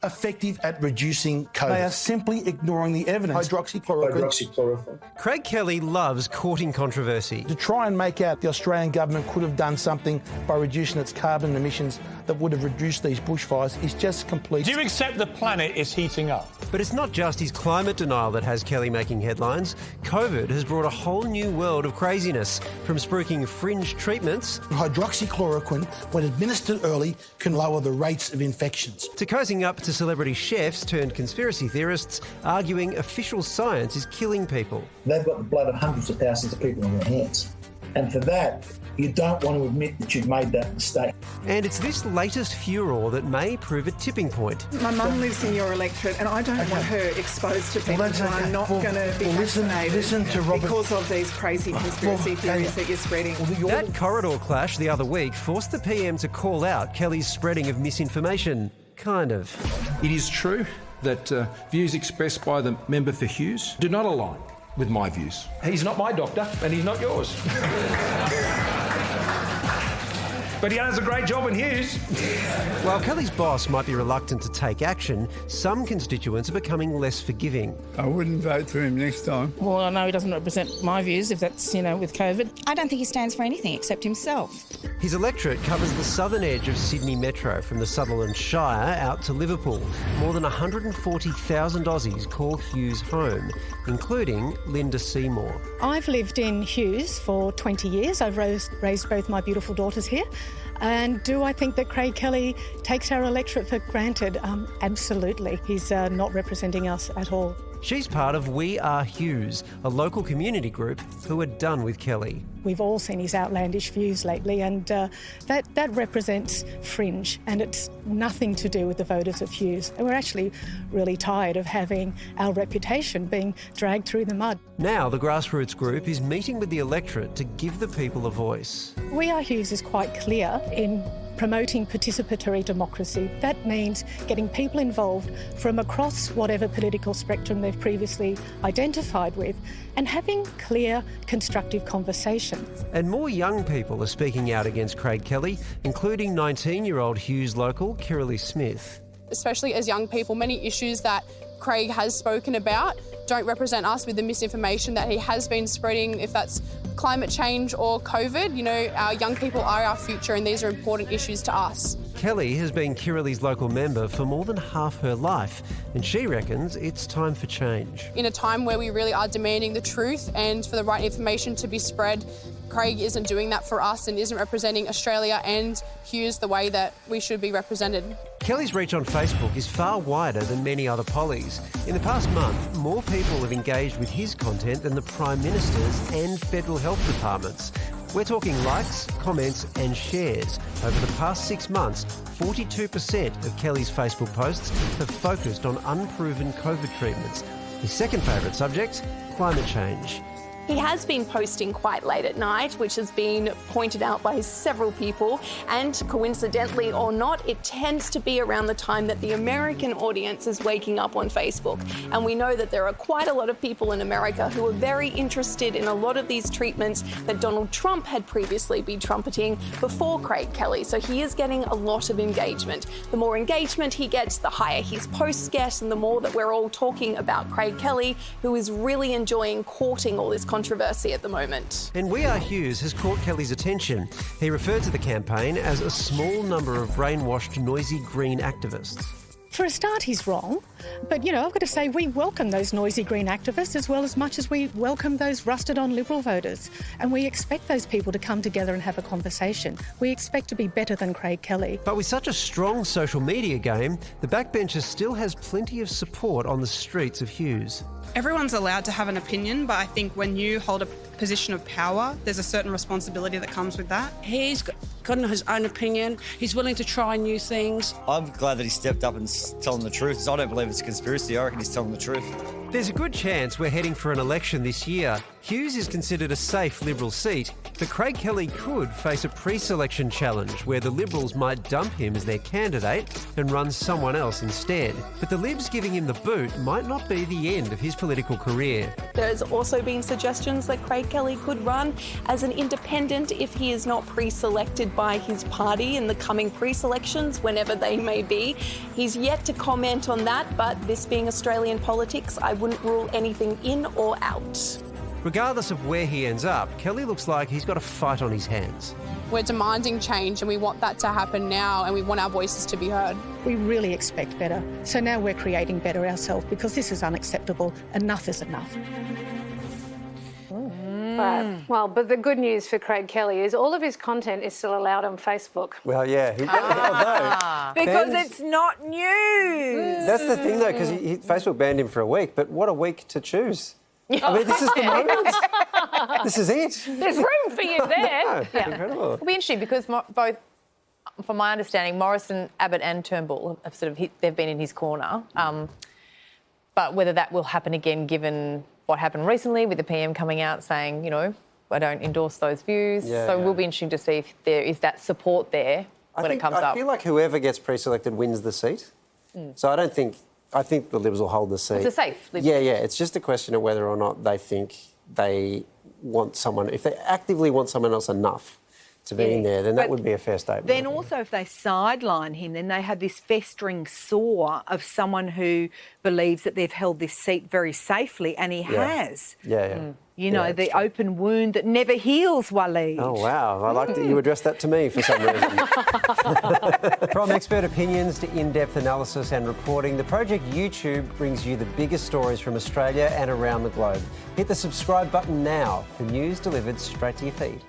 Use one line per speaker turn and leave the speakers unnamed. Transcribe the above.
effective at reducing COVID.
They are simply ignoring the evidence.
Hydroxychloroquine.
Craig Kelly loves courting controversy.
To try and make out the Australian government could have done something by reducing its carbon emissions that would have reduced these bushfires is just complete.
Do you accept the planet is heating up?
But it's not just his climate denial that has Kelly making headlines. COVID has brought a whole new world of craziness, from spruiking fringe treatments
Hydroxychloroquine, when administered early, can lower the rates of infections.
to cozying up to celebrity chefs turned conspiracy theorists arguing official science is killing people.
They've got the blood of hundreds of thousands of people in their hands. And for that, you don't want to admit that you've made that mistake.
And it's this latest furor that may prove a tipping point.
My mum lives in your electorate and I don't want her exposed to people who are not going to be vaccinated
listen to Robert
because of these crazy conspiracy theories that you're spreading.
That corridor clash the other week forced the PM to call out Kelly's spreading of misinformation. Kind of.
It is true that views expressed by the member for Hughes do not align with my views. He's not my doctor and he's not yours. But he does a great job in Hughes.
While Kelly's boss might be reluctant to take action, some constituents are becoming less forgiving.
I wouldn't vote for him next time.
Well, I know he doesn't represent my views, if that's, with COVID.
I don't think he stands for anything except himself.
His electorate covers the southern edge of Sydney Metro, from the Sutherland Shire out to Liverpool. More than 140,000 Aussies call Hughes home, including Linda Seymour.
I've lived in Hughes for 20 years. I've raised both my beautiful daughters here. And do I think that Craig Kelly takes our electorate for granted? Absolutely. He's not representing us at all.
She's part of We Are Hughes, a local community group who are done with Kelly.
We've all seen his outlandish views lately, and that represents fringe, and it's nothing to do with the voters of Hughes. And we're actually really tired of having our reputation being dragged through the mud.
Now the grassroots group is meeting with the electorate to give the people a voice.
We Are Hughes is quite clear in promoting participatory democracy. That means getting people involved from across whatever political spectrum they've previously identified with, and having clear, constructive conversation.
And more young people are speaking out against Craig Kelly, including 19-year-old Hughes local Kirralie Smith.
Especially as young people, many issues that Craig has spoken about don't represent us with the misinformation that he has been spreading, if that's climate change or COVID. Our young people are our future and these are important issues to us.
Kelly has been Kirralie's local member for more than half her life, and she reckons it's time for change.
In a time where we really are demanding the truth and for the right information to be spread, Craig isn't doing that for us and isn't representing Australia and Hughes the way that we should be represented.
Kelly's reach on Facebook is far wider than many other pollies. In the past month, more people have engaged with his content than the Prime Minister's and federal health departments. We're talking likes, comments and shares. Over the past 6 months, 42% of Kelly's Facebook posts have focused on unproven COVID treatments. His second favourite subject, climate change.
He has been posting quite late at night, which has been pointed out by several people, and coincidentally or not, it tends to be around the time that the American audience is waking up on Facebook. And we know that there are quite a lot of people in America who are very interested in a lot of these treatments that Donald Trump had previously been trumpeting before Craig Kelly. So he is getting a lot of engagement. The more engagement he gets, the higher his posts get, and the more that we're all talking about Craig Kelly, who is really enjoying courting all this controversy at the moment.
And We Are Hughes has caught Kelly's attention. He referred to the campaign as a small number of brainwashed, noisy green activists.
For a start, he's wrong. But, I've got to say, we welcome those noisy green activists as well as much as we welcome those rusted-on Liberal voters. And we expect those people to come together and have a conversation. We expect to be better than Craig Kelly.
But with such a strong social media game, the backbencher still has plenty of support on the streets of Hughes.
Everyone's allowed to have an opinion, but I think when you hold a position of power, there's a certain responsibility that comes with that.
He's got his own opinion. He's willing to try new things.
I'm glad that he stepped up and telling the truth. I don't believe it's a conspiracy. I reckon he's telling the truth.
There's a good chance we're heading for an election this year. Hughes is considered a safe Liberal seat, but Craig Kelly could face a pre-selection challenge where the Liberals might dump him as their candidate and run someone else instead. But the Libs giving him the boot might not be the end of his political career.
There's also been suggestions that Craig Kelly could run as an independent if he is not pre-selected by his party in the coming pre-selections, whenever they may be. He's yet to comment on that, but this being Australian politics, I wouldn't rule anything in or out.
Regardless of where he ends up, Kelly looks like he's got a fight on his hands.
We're demanding change and we want that to happen now and we want our voices to be heard.
We really expect better. So now we're creating better ourselves because this is unacceptable. Enough is enough.
Right. Well, but the good news for Craig Kelly is all of his content is still allowed on Facebook.
Well, yeah.
Because it's not news.
That's the thing, though, because Facebook banned him for a week, but what a week to choose. I mean, this is the moment. This is it.
There's room for you there.
Incredible. It'll be interesting because both, from my understanding, Morrison, Abbott and Turnbull have sort of they've been in his corner. But whether that will happen again, given what happened recently with the PM coming out saying, you know, I don't endorse those views. So it will be interesting to see if there is that support there when it comes up.
I feel like whoever gets pre-selected wins the seat. So I think the Libs will hold the seat.
It's a safe Libs.
Yeah. It's just a question of whether or not they think they want someone, if they actively want someone else enough to be in there, then that would be a fair statement.
Then also if they sideline him, then they have this festering sore of someone who believes that they've held this seat very safely, and he has. You know, the open wound that never heals, Waleed.
Oh, wow. I like that you addressed that to me for some reason. From expert opinions to in-depth analysis and reporting, the Project YouTube brings you the biggest stories from Australia and around the globe. Hit the subscribe button now for news delivered straight to your feed.